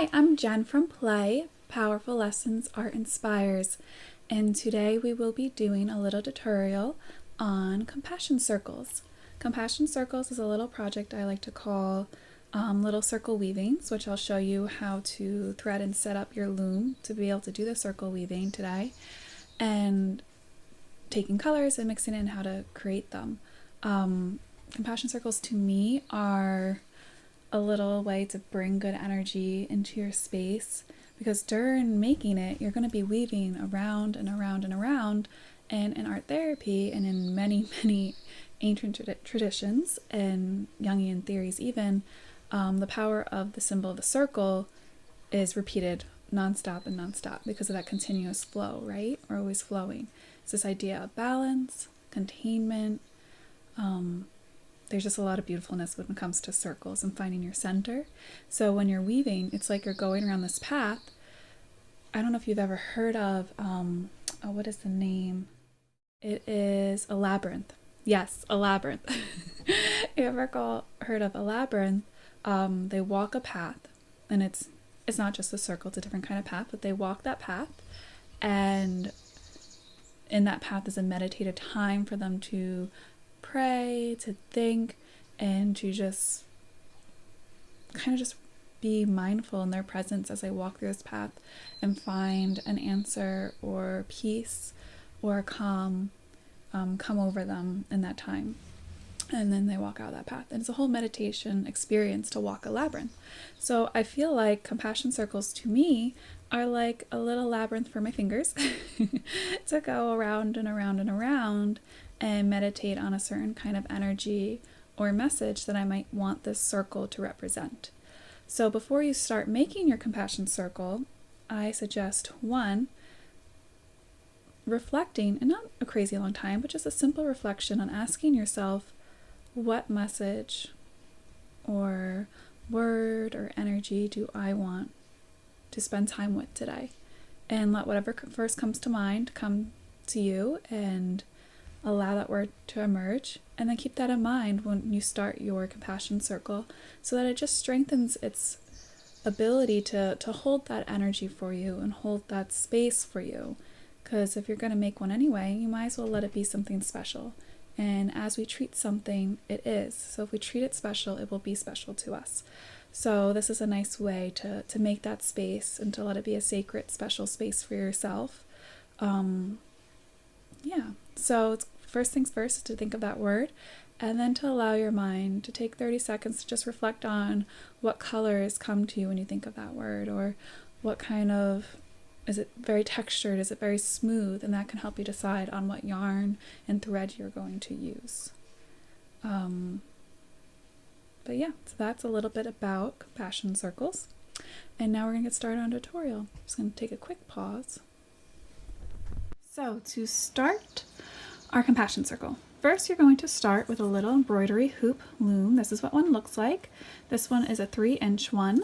Hi, I'm Jen from Play, Powerful Lessons Art Inspires, and today we will be doing a little tutorial on compassion circles. Compassion circles is a little project I like to call little circle weavings, which I'll show you how to thread and set up your loom to be able to do the circle weaving today, and taking colors and mixing in how to create them. Compassion circles to me are a little way to bring good energy into your space, because during making it you're going to be weaving around and around and around, and in art therapy and in many ancient traditions and Jungian theories even, the power of the symbol of the circle is repeated nonstop and nonstop because of that continuous flow, right? We're always flowing. It's this idea of balance, containment. There's just a lot of beautifulness when it comes to circles and finding your center. So when you're weaving, it's like you're going around this path. I don't know if you've ever heard of, what is the name? It is a labyrinth. Yes, a labyrinth. You ever heard of a labyrinth? They walk a path, and it's not just a circle, it's a different kind of path, but they walk that path, and in that path is a meditative time for them to pray, to think, and to just kind of just be mindful in their presence as they walk through this path and find an answer or peace or calm come over them in that time. And then they walk out of that path. And it's a whole meditation experience to walk a labyrinth. So I feel like compassion circles to me are like a little labyrinth for my fingers to go around and around and around and meditate on a certain kind of energy or message that I might want this circle to represent. So before you start making your compassion circle, I suggest one, reflecting, and not a crazy long time, but just a simple reflection on asking yourself, what message or word or energy do I want to spend time with today? And let whatever first comes to mind come to you, and allow that word to emerge, and then keep that in mind when you start your compassion circle, so that it just strengthens its ability to hold that energy for you and hold that space for you. Because if you're going to make one anyway, you might as well let it be something special. And as we treat something, it is. So if we treat it special, it will be special to us. So this is a nice way to make that space and to let it be a sacred, special space for yourself. So first things first is to think of that word, and then to allow your mind to take 30 seconds to just reflect on what colors come to you when you think of that word, or what kind of, is it very textured, is it very smooth, and that can help you decide on what yarn and thread you're going to use. But yeah, so that's a little bit about compassion circles. And now we're going to get started on a tutorial. I'm just going to take a quick pause. So to start our compassion circle, first you're going to start with a little embroidery hoop loom. This is what one looks like. This one is a 3-inch one.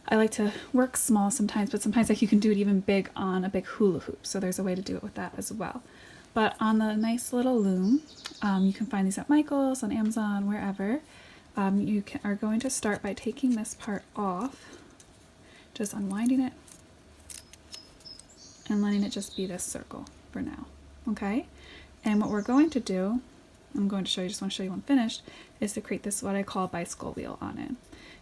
I like to work small sometimes, but sometimes like you can do it even big on a big hula hoop. So there's a way to do it with that as well. But on the nice little loom, you can find these at Michael's, on Amazon, wherever. You are going to start by taking this part off, just unwinding it, and letting it just be this circle for now, okay? And what we're going to do, I'm going to show you, just want to show you when finished, is to create this, what I call a bicycle wheel on it.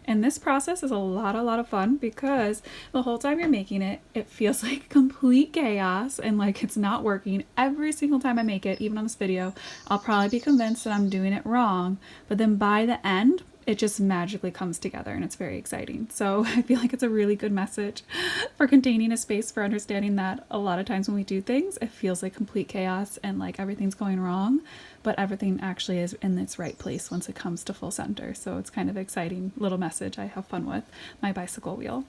And this process is a lot of fun, because the whole time you're making it, it feels like complete chaos and like it's not working. Every single time I make it, even on this video, I'll probably be convinced that I'm doing it wrong, but then by the end, it just magically comes together, and it's very exciting. So I feel like it's a really good message for containing a space, for understanding that a lot of times when we do things, it feels like complete chaos and like everything's going wrong, but everything actually is in its right place once it comes to full center. So it's kind of exciting little message I have fun with my bicycle wheel.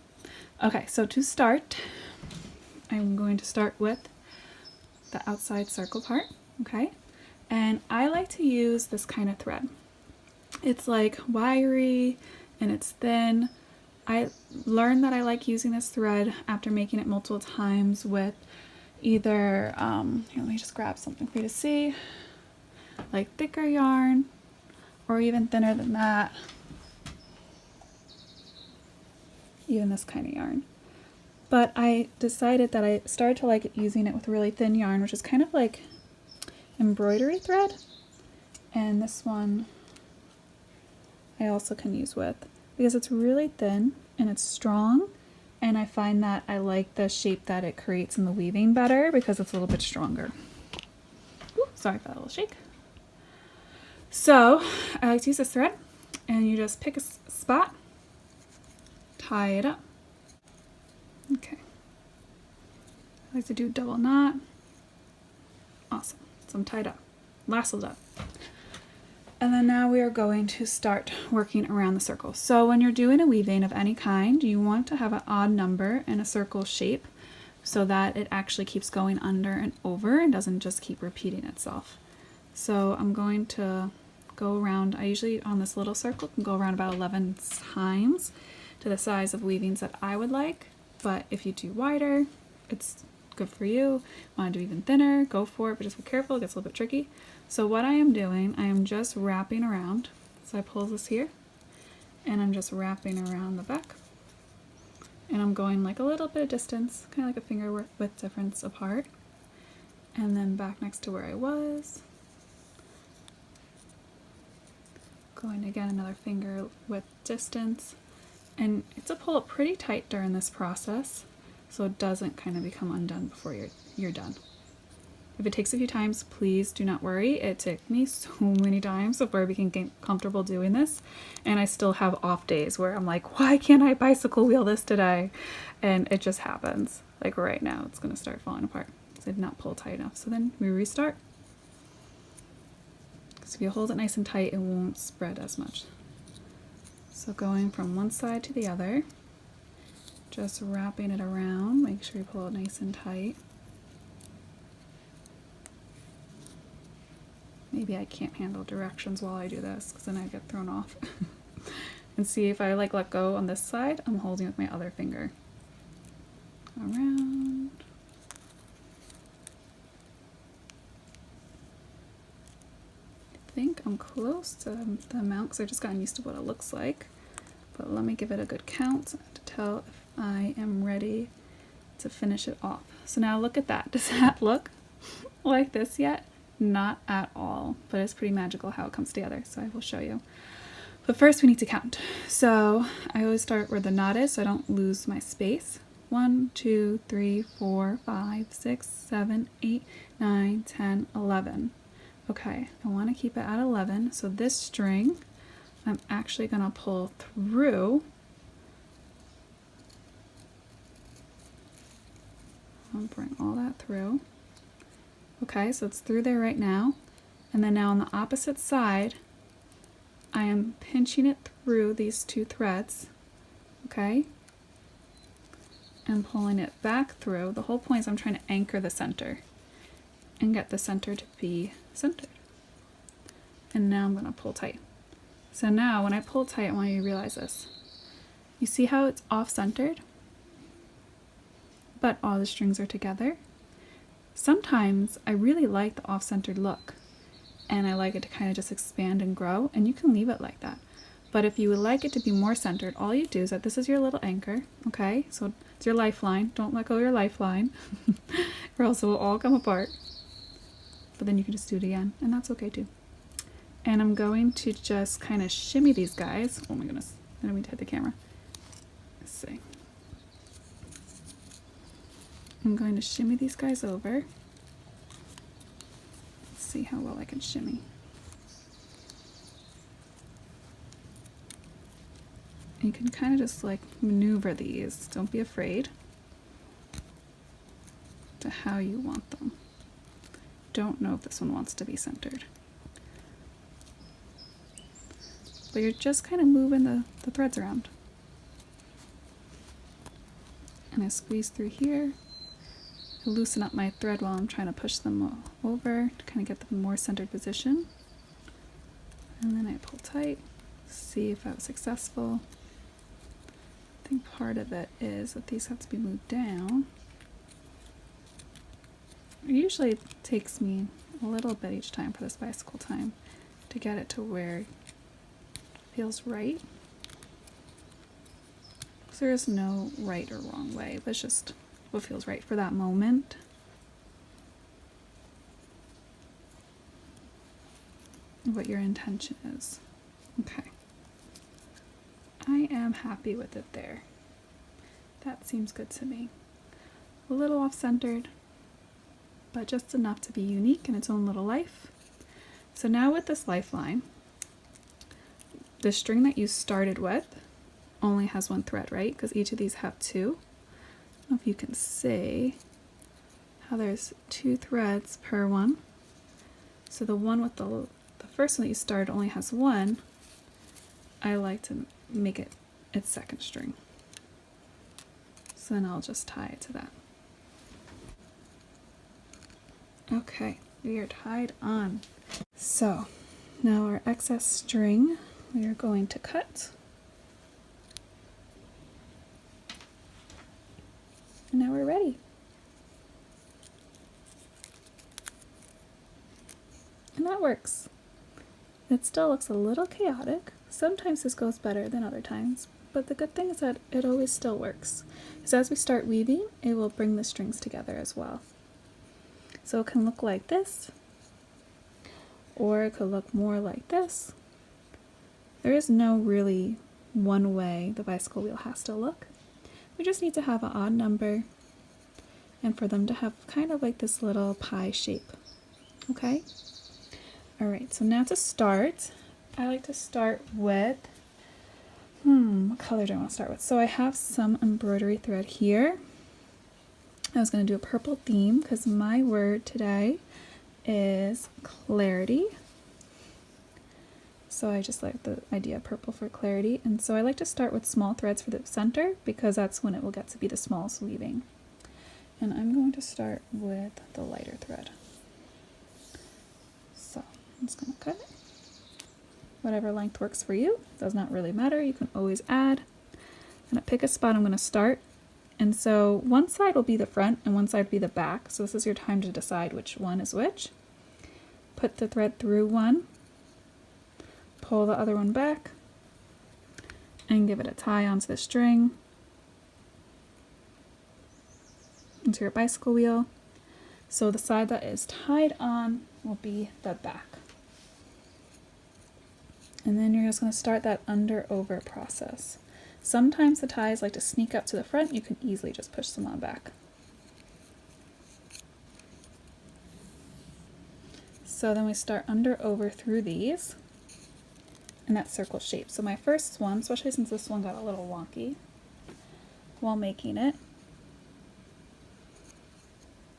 Okay, so to start, I'm going to start with the outside circle part, okay? And I like to use this kind of thread. It's like wiry and it's thin. I learned that I like using this thread after making it multiple times with either, here, let me just grab something for you to see, like thicker yarn, or even thinner than that. even this kind of yarn. But I decided that I started to like using it with really thin yarn, which is kind of like embroidery thread. And this one I also can use with, because it's really thin and it's strong. And I find that I like the shape that it creates in the weaving better because it's a little bit stronger. Ooh, sorry for that little shake. So I like to use this thread, and you just pick a spot, tie it up. Okay. I like to do double knot. Awesome. So I'm tied up, lassoed up. And then now we are going to start working around the circle. So when you're doing a weaving of any kind, you want to have an odd number in a circle shape so that it actually keeps going under and over and doesn't just keep repeating itself. So I'm going to go around, I usually on this little circle can go around about 11 times to the size of weavings that I would like. But if you do wider, it's good for you. Want to do even thinner, go for it, but just be careful, it gets a little bit tricky. So what I am doing, I am just wrapping around. So I pull this here, and I'm just wrapping around the back. And I'm going like a little bit of distance, kind of like a finger width difference apart. And then back next to where I was. Going again another finger width distance. And it's a pull it pretty tight during this process, so it doesn't kind of become undone before you're done. If it takes a few times, please do not worry. It took me so many times before I became comfortable doing this, and I still have off days where I'm like, why can't I bicycle wheel this today? And it just happens. Like right now, it's gonna start falling apart because I did not pull tight enough. So then we restart. Because if you hold it nice and tight, it won't spread as much. So going from one side to the other, just wrapping it around, make sure you pull it nice and tight. Maybe I can't handle directions while I do this because then I get thrown off. And see, if I like let go on this side, I'm holding with my other finger. Around. I think I'm close to the amount because I've just gotten used to what it looks like. But let me give it a good count to tell if I am ready to finish it off. So now look at that. Does that look like this yet? Not at all, but it's pretty magical how it comes together, so I will show you. But first we need to count. So I always start where the knot is so I don't lose my space. 1, 2, 3, 4, 5, 6, 7, 8, 9, 10, 11. Okay, I want to keep it at 11, so this string I'm actually going to pull through. I'll bring all that through. Okay, so it's through there right now. And then now on the opposite side, I am pinching it through these two threads, okay? And pulling it back through. The whole point is I'm trying to anchor the center and get the center to be centered. And now I'm going to pull tight. So now when I pull tight, I want you to realize this. You see how it's off-centered? But all the strings are together? Sometimes I really like the off-centered look, and I like it to kind of just expand and grow, and you can leave it like that. But if you would like it to be more centered, all you do is that this is your little anchor, okay? So it's your lifeline. Don't let go of your lifeline, or else it will all come apart. But then you can just do it again, and that's okay too. And I'm going to just kind of shimmy these guys. Oh my goodness, I don't mean to hit the camera. Let's see. I'm going to shimmy these guys over. Let's see how well I can shimmy. You can kind of just like maneuver these. Don't be afraid to how you want them. Don't know if this one wants to be centered. But you're just kind of moving the threads around. And I squeeze through here. I loosen up my thread while I'm trying to push them over to kind of get them in a more centered position. And then I pull tight, see if I was successful. I think part of it is that these have to be moved down. It usually takes me a little bit each time for this bicycle time to get it to where it feels right. because there is no right or wrong way, but it's just what feels right for that moment. What your intention is. Okay. I am happy with it there. That seems good to me. A little off-centered, but just enough to be unique in its own little life. So now with this lifeline, the string that you started with only has one thread, right? Because each of these have two. I don't know if you can see how there's two threads per one. So the one with the first one that you started only has one. I like to make it its second string. So then I'll just tie it to that. Okay, we are tied on. So now our excess string we are going to cut. And now we're ready. And that works. It still looks a little chaotic. Sometimes this goes better than other times, but the good thing is that it always still works. So as we start weaving, it will bring the strings together as well. So it can look like this, or it could look more like this. There is no really one way the bicycle wheel has to look. We just need to have an odd number and for them to have kind of like this little pie shape. Okay? Alright, so now to start, I like to start with, what color do I want to start with? So I have some embroidery thread here. I was going to do a purple theme because my word today is clarity. So I just like the idea of purple for clarity. And so I like to start with small threads for the center because that's when it will get to be the smallest weaving. And I'm going to start with the lighter thread. So I'm just going to cut it. Whatever length works for you. Does not really matter. You can always add. I'm going to pick a spot I'm going to start. And so one side will be the front and one side will be the back. So this is your time to decide which one is which. Put the thread through one. Pull the other one back. And give it a tie onto the string. Into your bicycle wheel. So the side that is tied on will be the back. And then you're just going to start that under-over process. Sometimes the ties like to sneak up to the front. You can easily just push them on back. So then we start under-over through these in that circle shape. So my first one, especially since this one got a little wonky while making it,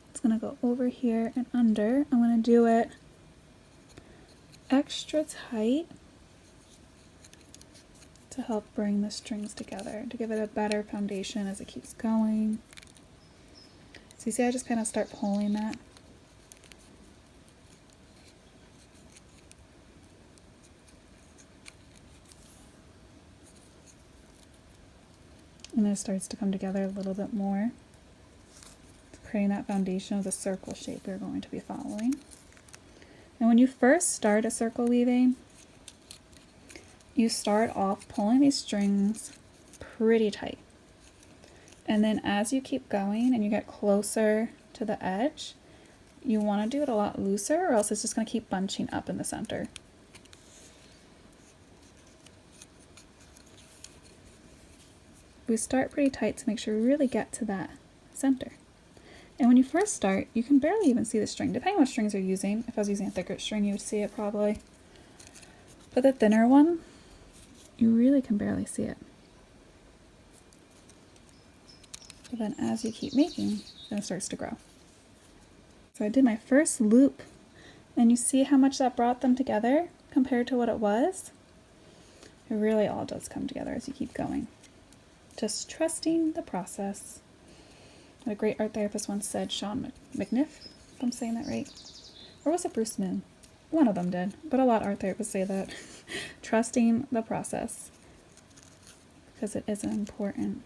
it's going to go over here and under. I'm going to do it extra tight to help bring the strings together, to give it a better foundation as it keeps going. So you see I just kind of start pulling that. And then it starts to come together a little bit more, creating that foundation of the circle shape we're going to be following. And when you first start a circle weaving, you start off pulling these strings pretty tight. And then as you keep going and you get closer to the edge, you want to do it a lot looser or else it's just going to keep bunching up in the center. We start pretty tight to make sure we really get to that center. And when you first start, you can barely even see the string, depending on what strings you're using. If I was using a thicker string, you would see it probably. But the thinner one, you really can barely see it. But then as you keep making, then it starts to grow. So I did my first loop, and you see how much that brought them together compared to what it was? It really all does come together as you keep going. Just trusting the process. A great art therapist once said, Sean McNiff, if I'm saying that right. Or was it Bruce Moon? One of them did, but a lot of art therapists say that. Trusting the process. Because it is an important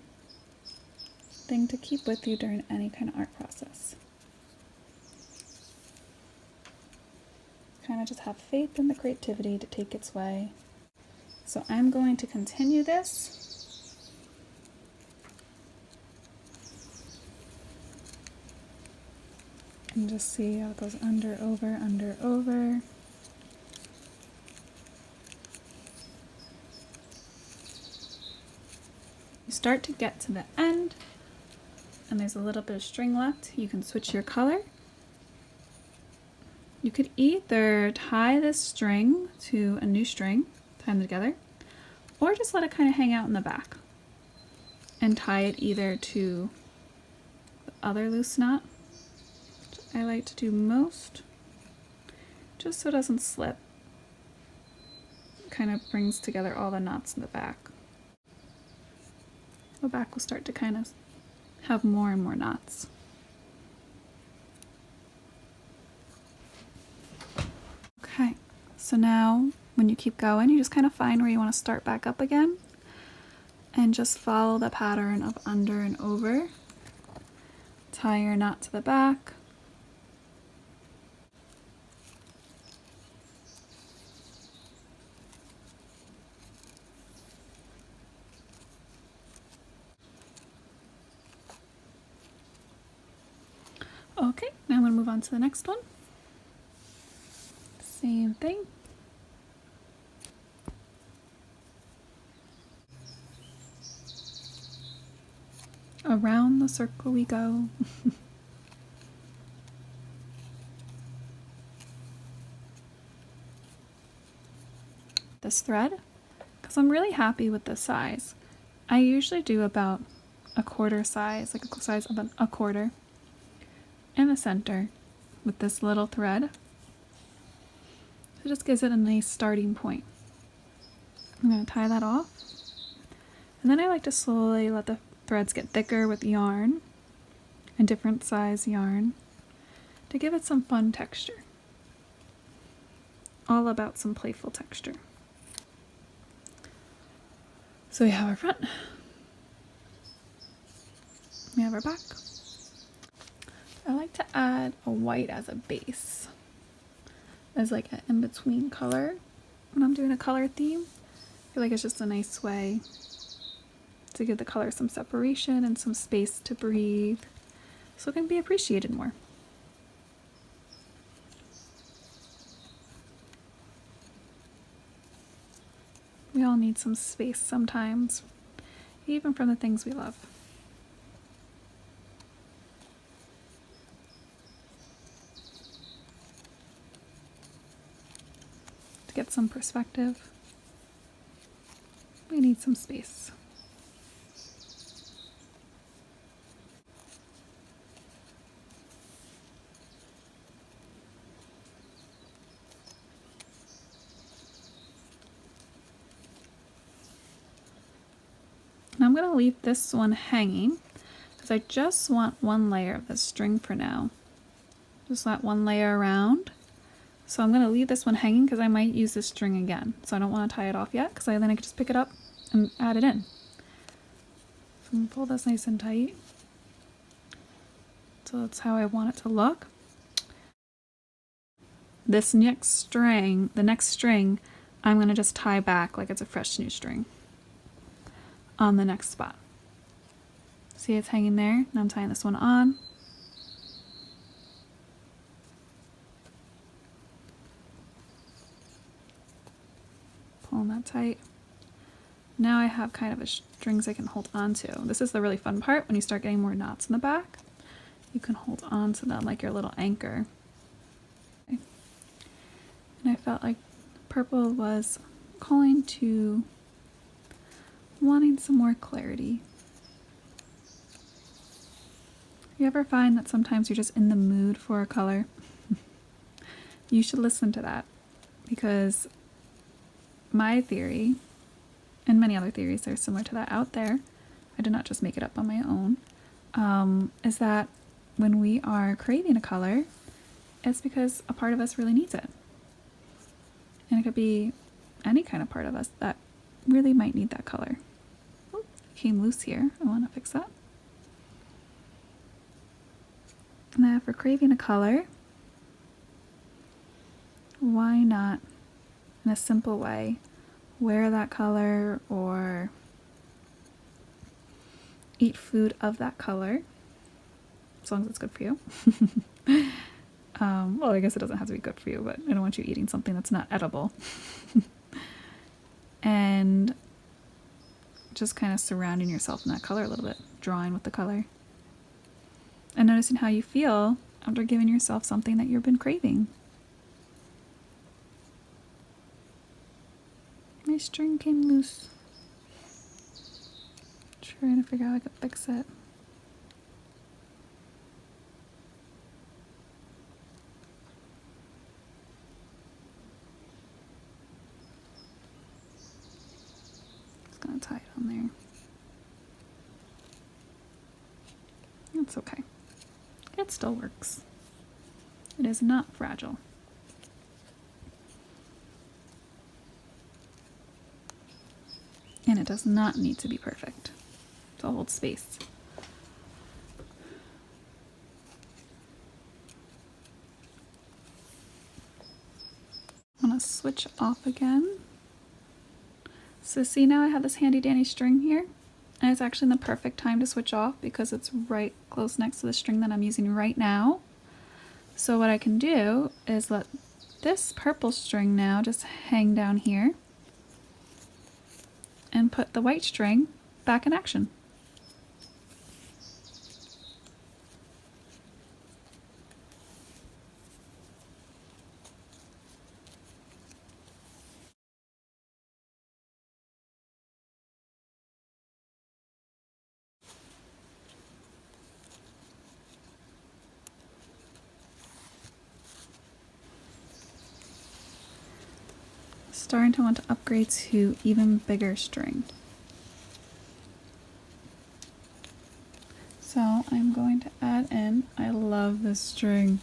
thing to keep with you during any kind of art process. Kind of just have faith in the creativity to take its way. So I'm going to continue this And just see how it goes under, over, under, over. You start to get to the end, and there's a little bit of string left. You can switch your color. You could either tie this string to a new string, tie them together, or just let it kind of hang out in the back and tie it either to the other loose knot, which I like to do most, just so it doesn't slip. It kind of brings together all the knots in the back. The back will start to kind of have more and more knots. Okay, so now when you keep going, you just kind of find where you want to start back up again and just follow the pattern of under and over. Tie your knot to the back. Okay, now I'm going to move on to the next one. Same thing. Around the circle we go. This thread, because I'm really happy with the size. I usually do about a quarter size, like a size of a quarter in the center with this little thread. It just gives it a nice starting point. I'm going to tie that off. And then I like to slowly let the threads get thicker with yarn and different size yarn to give it some fun texture. All about some playful texture. So we have our front. We have our back. I like to add a white as a base, as like an in-between color when I'm doing a color theme. I feel like it's just a nice way to give the color some separation and some space to breathe so it can be appreciated more. We all need some space sometimes, even from the things we love. To get some perspective, we need some space. And I'm going to leave this one hanging because I just want one layer of this string for now. Just that one layer around. So I'm going to leave this one hanging because I might use this string again. So I don't want to tie it off yet because then I can just pick it up and add it in. So I'm going to pull this nice and tight. So that's how I want it to look. This next string, I'm going to just tie back like it's a fresh new string on the next spot. See, it's hanging there. Now I'm tying this one on. Pulling that tight. Now I have kind of a strings I can hold on to. This is the really fun part when you start getting more knots in the back. You can hold on to them like your little anchor. Okay. And I felt like purple was calling to wanting some more clarity. You ever find that sometimes you're just in the mood for a color? You should listen to that, because my theory, and many other theories that are similar to that out there, I did not just make it up on my own, is that when we are craving a color, it's because a part of us really needs it. And it could be any kind of part of us that really might need that color. Oh, it came loose here. I want to fix that. And then for craving a color, why not, in a simple way, wear that color or eat food of that color, as long as it's good for you. Well, I guess it doesn't have to be good for you, but I don't want you eating something that's not edible. And just kind of surrounding yourself in that color a little bit, drawing with the color. And noticing how you feel after giving yourself something that you've been craving. My string came loose. Trying to figure out how I could fix it. Just gonna tie it on there. It's okay. It still works. It is not fragile. And it does not need to be perfect to hold space. I'm gonna switch off again. So see, now I have this handy dandy string here, and it's actually the perfect time to switch off because it's right close next to the string that I'm using right now. So what I can do is let this purple string now just hang down here and put the white string back in action. Starting to want to upgrade to even bigger string. So I'm going to add in, I love this string.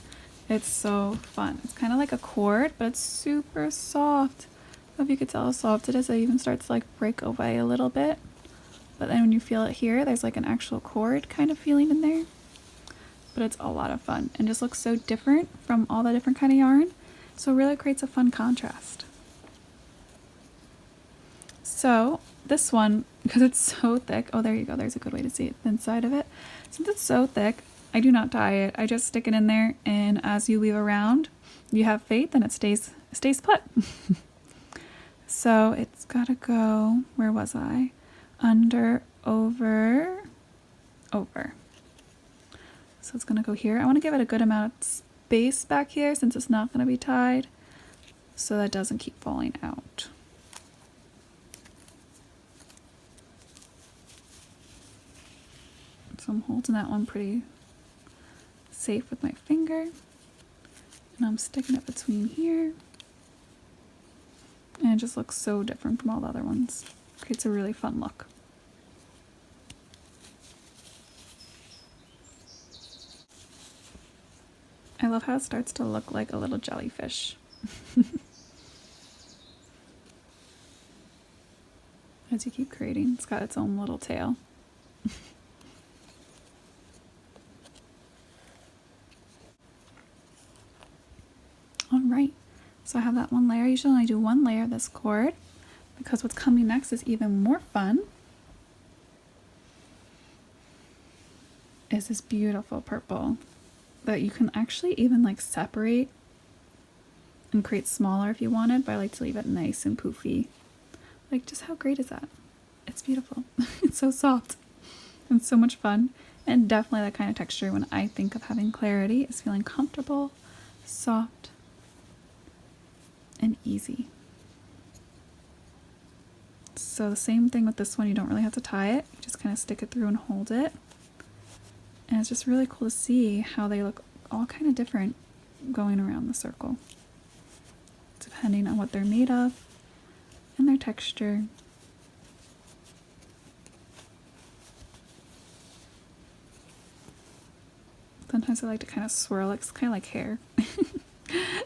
It's so fun. It's kind of like a cord, but it's super soft. I don't know if you could tell how soft it is. It even starts to like break away a little bit. But then when you feel it here, there's like an actual cord kind of feeling in there. But it's a lot of fun and just looks so different from all the different kind of yarn. So it really creates a fun contrast. So this one, because it's so thick, oh there you go, there's a good way to see it, the inside of it. Since it's so thick, I do not tie it. I just stick it in there, and as you weave around, you have faith and it stays put. So it's gotta go, where was I? Under, over, over. So it's gonna go here. I wanna give it a good amount of space back here since it's not gonna be tied, so that doesn't keep falling out. So I'm holding that one pretty safe with my finger, and I'm sticking it between here, and it just looks so different from all the other ones. Creates a really fun look. I love how it starts to look like a little jellyfish. As you keep creating, it's got its own little tail. Alright, so I have that one layer. Usually I do one layer of this cord because what's coming next is even more fun. Is this beautiful purple that you can actually even like separate and create smaller if you wanted, but I like to leave it nice and poofy. Like, just how great is that? It's beautiful. It's so soft and so much fun, and definitely that kind of texture when I think of having clarity is feeling comfortable, soft, and easy. So the same thing with this one, you don't really have to tie it, you just kind of stick it through and hold it. And it's just really cool to see how they look all kind of different going around the circle, depending on what they're made of and their texture. Sometimes I like to kind of swirl it, it's kind of like hair.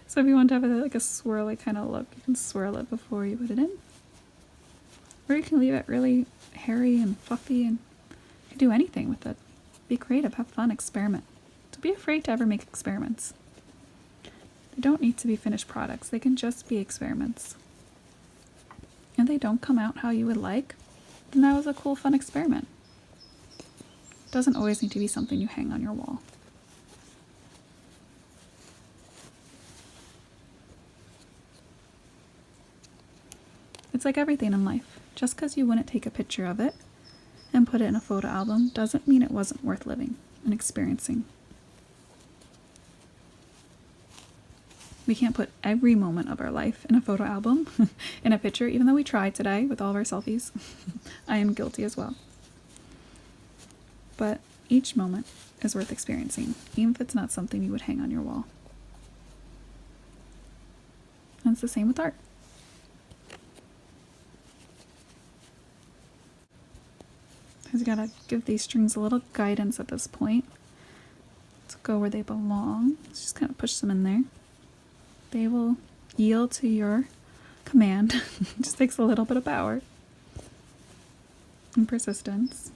So if you want to have like a swirly kind of look, you can swirl it before you put it in. Or you can leave it really hairy and fluffy, and you can do anything with it. Be creative, have fun, experiment. Don't be afraid to ever make experiments. They don't need to be finished products, they can just be experiments. And they don't come out how you would like, then that was a cool, fun experiment. It doesn't always need to be something you hang on your wall. It's like everything in life. Just because you wouldn't take a picture of it and put it in a photo album doesn't mean it wasn't worth living and experiencing. We can't put every moment of our life in a photo album, in a picture, even though we tried today with all of our selfies. I am guilty as well. But each moment is worth experiencing, even if it's not something you would hang on your wall. And it's the same with art. Because you gotta give these strings a little guidance at this point to go where they belong. Let's just kind of push them in there. They will yield to your command. It just takes a little bit of power and persistence.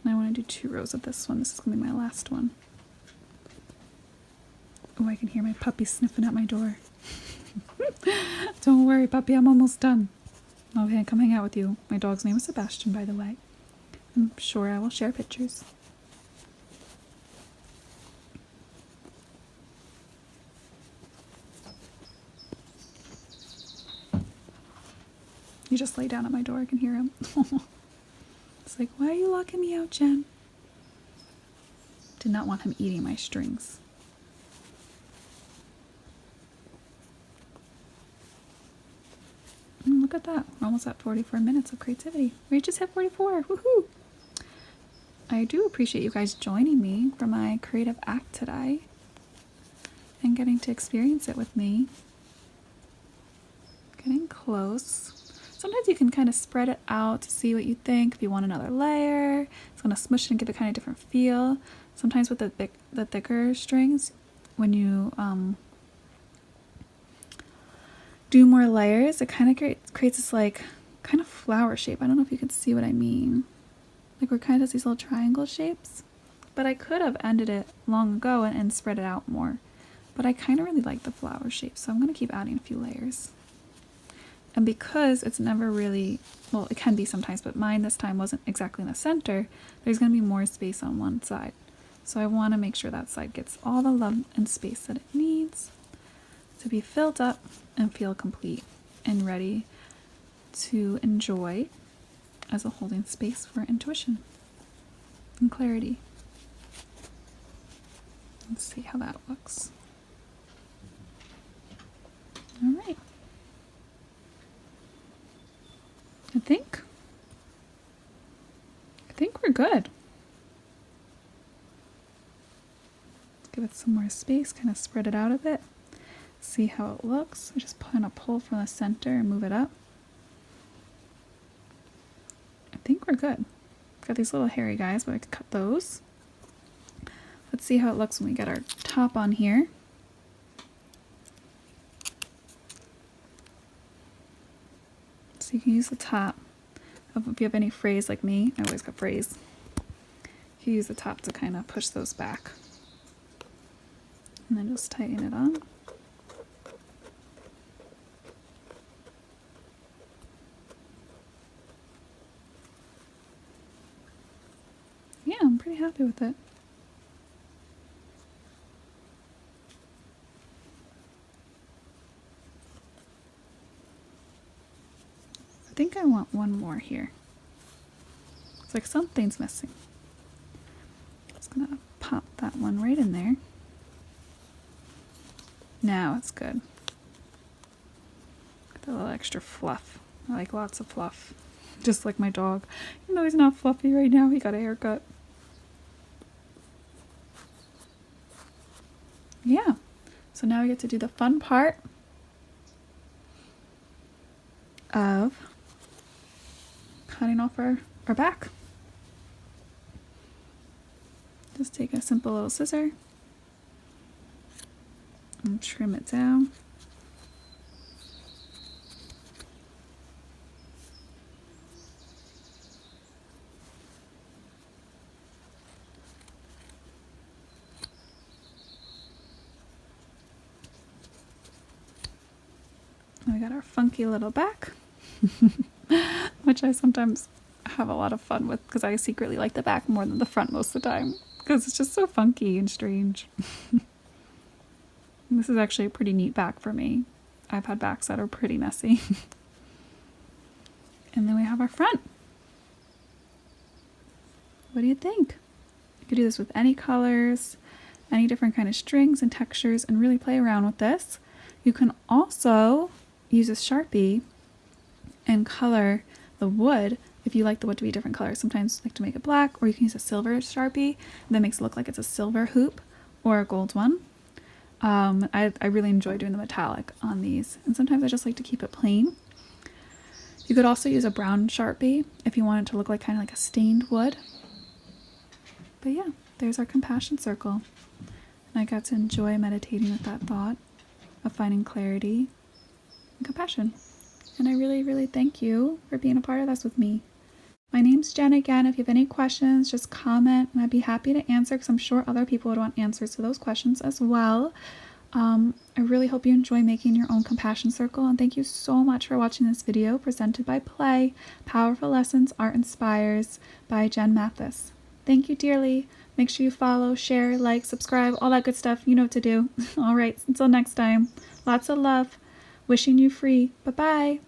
And I want to do 2 rows of this one. This is going to be my last one. Oh, I can hear my puppy sniffing at my door. Don't worry, puppy, I'm almost done. Okay, come hang out with you. My dog's name is Sebastian, by the way. I'm sure I will share pictures. He just lay down at my door. I can hear him. It's like, why are you locking me out, Jen? Did not want him eating my strings. Look at that. We're almost at 44 minutes of creativity. We just hit 44. Woohoo! I do appreciate you guys joining me for my creative act today and getting to experience it with me. Getting close. Sometimes you can kind of spread it out to see what you think. If you want another layer, it's going to smush it and give it kind of different feel. Sometimes with the thicker strings, when you do more layers, it kind of creates this like kind of flower shape. I don't know if you can see what I mean. Like we're kind of these little triangle shapes. But I could have ended it long ago and spread it out more. But I kind of really like the flower shape, so I'm going to keep adding a few layers. And because it's never really, well, it can be sometimes, but mine this time wasn't exactly in the center, there's going to be more space on one side. So I want to make sure that side gets all the love and space that it needs to be filled up and feel complete and ready to enjoy as a holding space for intuition and clarity. Let's see how that looks. All right. I think we're good. Give it some more space, kind of spread it out a bit. See how it looks. I just kind of pull from the center and move it up. I think we're good. Got these little hairy guys, but I could cut those. Let's see how it looks when we get our top on here. So you can use the top. If you have any frays like me, I always got frays. You use the top to kind of push those back. And then just tighten it on. Yeah, I'm pretty happy with it. I think I want one more here. It's like something's missing. Just gonna pop that one right in there. Now it's good. Got a little extra fluff. I like lots of fluff. Just like my dog. Even though he's not fluffy right now, he got a haircut. Yeah. So now we get to do the fun part of cutting off our back. Just take a simple little scissor and trim it down. We got our funky little back, which I sometimes have a lot of fun with because I secretly like the back more than the front most of the time because it's just so funky and strange. This is actually a pretty neat back for me. I've had backs that are pretty messy. And then we have our front. What do you think? You could do this with any colors, any different kind of strings and textures, and really play around with this. You can also use a Sharpie and color the wood if you like the wood to be different colors. Sometimes I like to make it black, or you can use a silver Sharpie that makes it look like it's a silver hoop or a gold one. I really enjoy doing the metallic on these, and sometimes I just like to keep it plain. You could also use a brown Sharpie if you want it to look like kind of like a stained wood. But yeah, there's our compassion circle. And I got to enjoy meditating with that thought of finding clarity and compassion. And I really, really thank you for being a part of this with me. My name's Jen again. If you have any questions, just comment and I'd be happy to answer, because I'm sure other people would want answers to those questions as well. I really hope you enjoy making your own compassion circle, and thank you so much for watching this video presented by Play, Powerful Lessons Art Inspires by Jenn Matthes. Thank you dearly. Make sure you follow, share, like, subscribe, all that good stuff. You know what to do. All right, until next time, lots of love. Wishing you free. Bye-bye.